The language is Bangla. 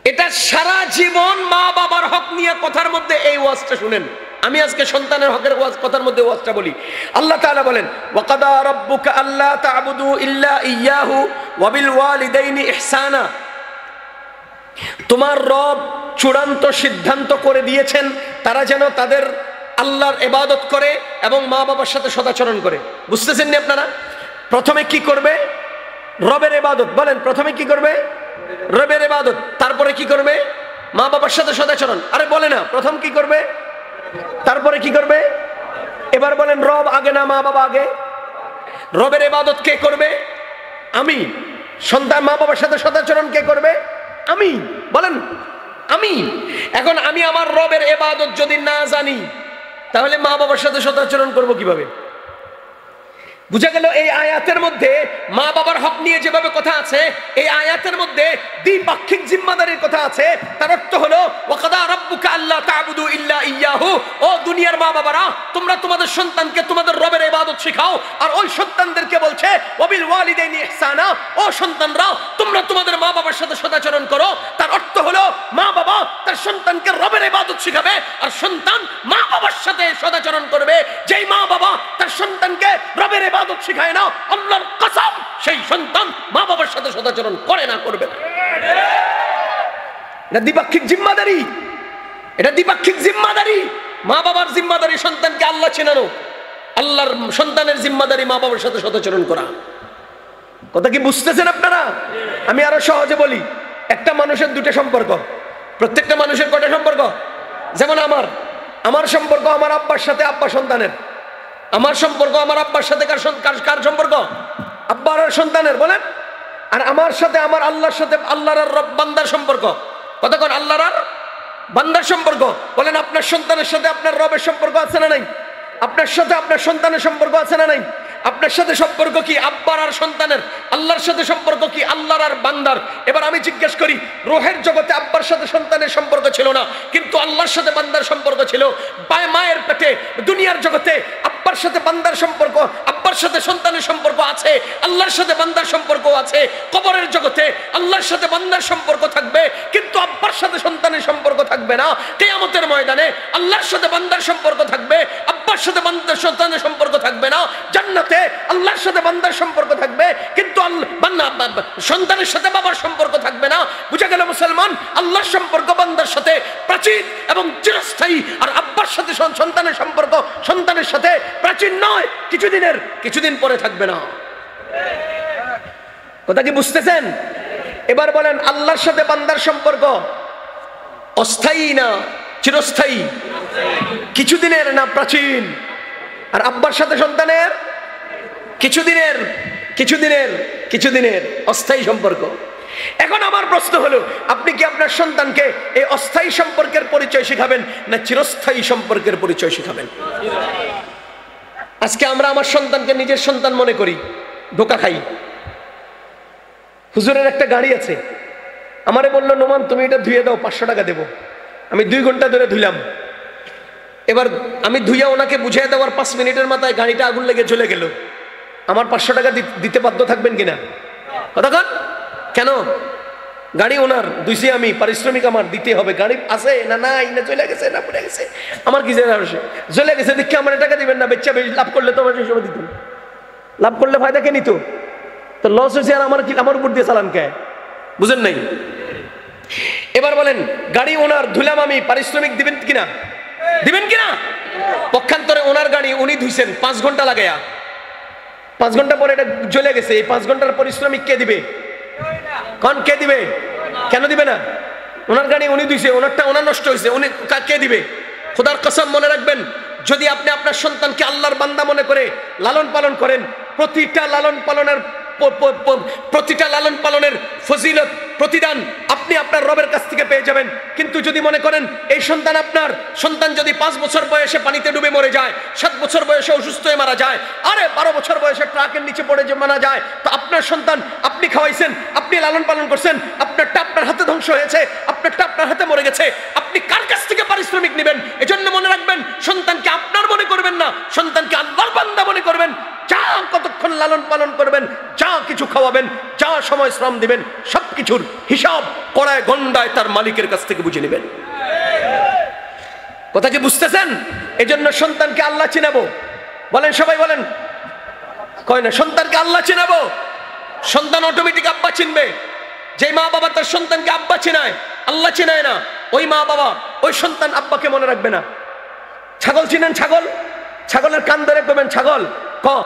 এটা সারা জীবন মা বাবার হক নিয়ে কথার মধ্যে এই ওয়াজটা শুনেন। আমি আজকে সন্তানের হকের ওয়াজ কথার মধ্যে ওয়াজটা বলি। আল্লাহ তাআলা বলেন, ওয়াকাদা রাব্বুকা আল্লা তা'বুদু ইল্লা ইয়্যাহু ওয়া বিল ওয়ালিদাইনি ইহসানা। তোমার রব চূড়ান্ত সিদ্ধান্ত করে দিয়েছেন তারা যেন তাদের আল্লাহর ইবাদত করে এবং মা বাবার সাথে সদাচরণ করে। বুঝতেছেন না আপনারা? প্রথমে কি করবে? রবের ইবাদত। বলেন, প্রথমে কি করবে? রবের ইবাদত। তারপরে কি করবে? মা বাবার সাথে সদাচরণ। আরে বলে না, প্রথম কি করবে, তারপরে কি করবে? এবার বলেন, রব আগে না মা বাবা আগে? রবের ইবাদত কে করবে? আমি। সন্তান মা বাবার সাথে সদাচরণ কে করবে? আমি। বলেন, আমি। এখন আমি আমার রবের ইবাদত যদি না জানি তাহলে মা বাবার সাথে সদাচরণ করব কিভাবে? বুঝা গেল এই আয়াতের মধ্যে মা বাবার হক নিয়ে যেভাবে কথা আছে, এই আয়াতের মধ্যে দ্বিপাক্ষিক জিম্মাদারির কথা আছে। তার অর্থ হলো, ওয়াকাদা রাব্বুকা আল্লা তা'বুদু ইল্লা ইয়্যাহু। ও দুনিয়ার মা বাবারা, তোমরা তোমাদের সন্তানকে তোমাদের রবের ইবাদত শেখাও। আর ওই সন্তানদেরকে বলছে, ওয়াবিল ওয়ালিদাইনি ইহসানা। ও সন্তানরা, তোমরা তোমাদের মা বাবার সাথে সদাচরণ করো। তার অর্থ হলো, মা বাবা তার সন্তানকে রবের ইবাদত শেখাবে আর সন্তান মা বাবার সাথে সদাচরণ করবে। যেই মা বাবা তার সন্তানকে রবের ইবাদত শিখায় না, আল্লাহর কসম সেই সন্তান মা বাবার সাথে সদাচরণ করে না, করবে না। এটা দ্বিপাক্ষিক জিম্মাদারি। এটা দ্বিপাক্ষিক জিম্মাদারি। মা বাবার জিম্মাদারি সন্তানকে আল্লাহ চেনানো, আল্লাহর সন্তানের জিম্মাদারি মা বাবার সাথে সদাচরণ করা। কথা কি বুঝতেছেন আপনারা? আমি আরো সহজে বলি, একটা মানুষের দুটো সম্পর্ক। প্রত্যেকটা মানুষের কয়টা সম্পর্ক? যেমন আমার সম্পর্ক আমার আব্বার সাথে, আব্বা সন্তানের। আমার সম্পর্ক আমার আব্বার সাথে কার সম্পর্ক? আব্বার আর সন্তানের। বলেন। আর আমার সাথে আমার আল্লাহর সাথে, আল্লাহর আর রব বান্দার সম্পর্ক। কতক্ষণ? আল্লাহর আর বান্দার সম্পর্ক। বলেন, আপনার সন্তানের সাথে আপনার রবের সম্পর্ক আছে না নাই? আপনার সাথে আপনার সন্তানের সম্পর্ক আছে না নাই? আপনার সাথে সম্পর্ক কি আব্বার আর সন্তানের? আল্লাহর সাথে সম্পর্ক কি আল্লাহর আর বান্দার? এবার আমি জিজ্ঞেস করি, রোহের জগতে আব্বার সাথে সন্তানের সম্পর্ক ছিল না, কিন্তু আল্লাহর সাথে বান্দার সম্পর্ক ছিল। মায়ের পেটে দুনিয়ার জগতে আব্বার সাথে বান্দার সম্পর্ক, আব্বার সাথে সন্তানের সম্পর্ক আছে, আল্লাহর সাথে বান্দার সম্পর্ক আছে। কবরের জগতে আল্লাহর সাথে বান্দার সম্পর্ক থাকবে, কিন্তু আব্বার সাথে সন্তানের সম্পর্ক থাকবে না। কিয়ামতের ময়দানে আল্লাহর সাথে বান্দার সম্পর্ক থাকবে, আব্বার সাথে বান্দার সন্তানের সম্পর্ক থাকবে না। জান্নাতে আল্লাহর সাথে বান্দার সম্পর্ক থাকবে, কিন্তু সন্তানের সাথে বাবার সম্পর্ক থাকবে না। বুঝা গেল মুসলমান, আল্লাহর সম্পর্ক বান্দার সাথে প্রাচীন এবং চিরস্থায়ী, আর আব্বার সাথে সন্তানের সম্পর্ক সন্তানের সাথে প্রাচীন নয়, কিছুদিন পরে থাকবে না। কথা কি বুঝতেছেন? এবার বলেন, আল্লাহর সাথে বান্দার সম্পর্ক অস্থায়ী না চিরস্থায়ী? কিছুদিনের না প্রাচীন? আর আব্বার সাথে সন্তানের কিছুদিনের অস্থায়ী সম্পর্ক। এখন আমার প্রশ্ন হলো, আপনি কি আপনার সন্তানকে এই অস্থায়ী সম্পর্কের পরিচয় শিখাবেন না চিরস্থায়ী সম্পর্কের পরিচয় শিখাবেন? আজকে আমরা আমার সন্তানকে নিজের সন্তান মনে করি, ধোঁকা খাই। হুজুরের একটা গাড়ি আছে, আমারে বললো, নোমান তুমি এটা ধুয়ে দাও, 500 টাকা দেবো। আমি 2 ঘন্টা ধরে ধুইলাম। এবার আমি ধুইয়া ওনাকে বুঝিয়ে দেওয়ার 5 মিনিটের মাথায় গাড়িটা আগুন লেগে চলে গেল। আমার 500 টাকা দিতে বাধ্য থাকবেন কিনা? কতক্ষণ? কেন? গাড়ি ওনার, ধুইছি আমি, পারিশ্রমিক আমার দিতে হবে। গাড়ি আছে না নাই, না চলে গেছে না পড়ে গেছে, আমার কি জানা? চলে গেছে দেখে আমার টাকা দিবেন না? বেচা বেশি লাভ করলে তো আমার সেই সময় দিতেন। লাভ করলে ফায়দা কে নিত? তো লস হয়েছে, আর আমার উপর দিয়ে চালান কে? বুঝেন নাই? এবার বলেন, গাড়ি ওনার, ধুলাম আমি, পারিশ্রমিক দিবেন কিনা? দিবেন কিনা? পক্ষান্তরে ওনার গাড়ি উনি ধুইছেন 5 ঘন্টা লাগায়া, 5 ঘন্টা পরে এটা জ্বলে গেছে। এই 5 ঘন্টার পারিশ্রমিক কে দিবে? কোন কে দিবে? কেন দিবে না? ওনার গাড়ি উনি ধুইছে, ওনারটা ওনার নষ্ট হয়েছে, উনি কে দিবে? খোদার কসম মনে রাখবেন, যদি আপনি আপনার সন্তানকে আল্লাহর বান্দা মনে করে লালন পালন করেন, প্রতিটা লালন পালনের ফজিলত, প্রতিদান আপনি আপনার রবের কাছ থেকে পেয়ে যাবেন। কিন্তু যদি মনে করেন এই সন্তান যদি 5 বছর বয়সে পানিতে ডুবে মরে যায়, 7 বছর বয়সে অসুস্থ হয়ে মারা যায়, আরে 12 বছর বয়সে ট্রাকের নিচে পড়ে যে মারা যায়, তো আপনার সন্তান আপনি খাওয়াইছেন, আপনি লালন পালন করছেন, আপনারটা আপনার হাতে ধ্বংস হয়েছে, আপনারটা আপনার হাতে মরে গেছে, আপনি কার কাছ থেকে পারিশ্রমিক নেবেন? এজন্য মনে রাখবেন, সন্তানকে আপনার মনে করবেন না, সন্তানকে আল্লাহর বান্দা মনে করবেন। যা কতক্ষণ লালন পালন করবেন, যা কিছু খাওয়াবেন, যা সময় শ্রম দিবেন, সবকিছুর হিসাব কড়ায় গন্ডায় তার মালিকের কাছ থেকে বুঝে নেবেন। কথা কি বুঝতেছেন? এজন্য সন্তানকে আল্লাহ চিনাবো, বলেন সবাই বলেন, কয় না সন্তানকে আল্লাহ চিনাবো। সন্তান অটোমেটিক আব্বা চিনবে। যে মা বাবা তার সন্তানকে আব্বা চিনায়, আল্লাহ চিনায় না, ওই মা বাবা ওই সন্তান আব্বাকে মনে রাখবে না। ছাগল চিনেন? ছাগল, ছাগলের কান ধরে করবেন ছাগল,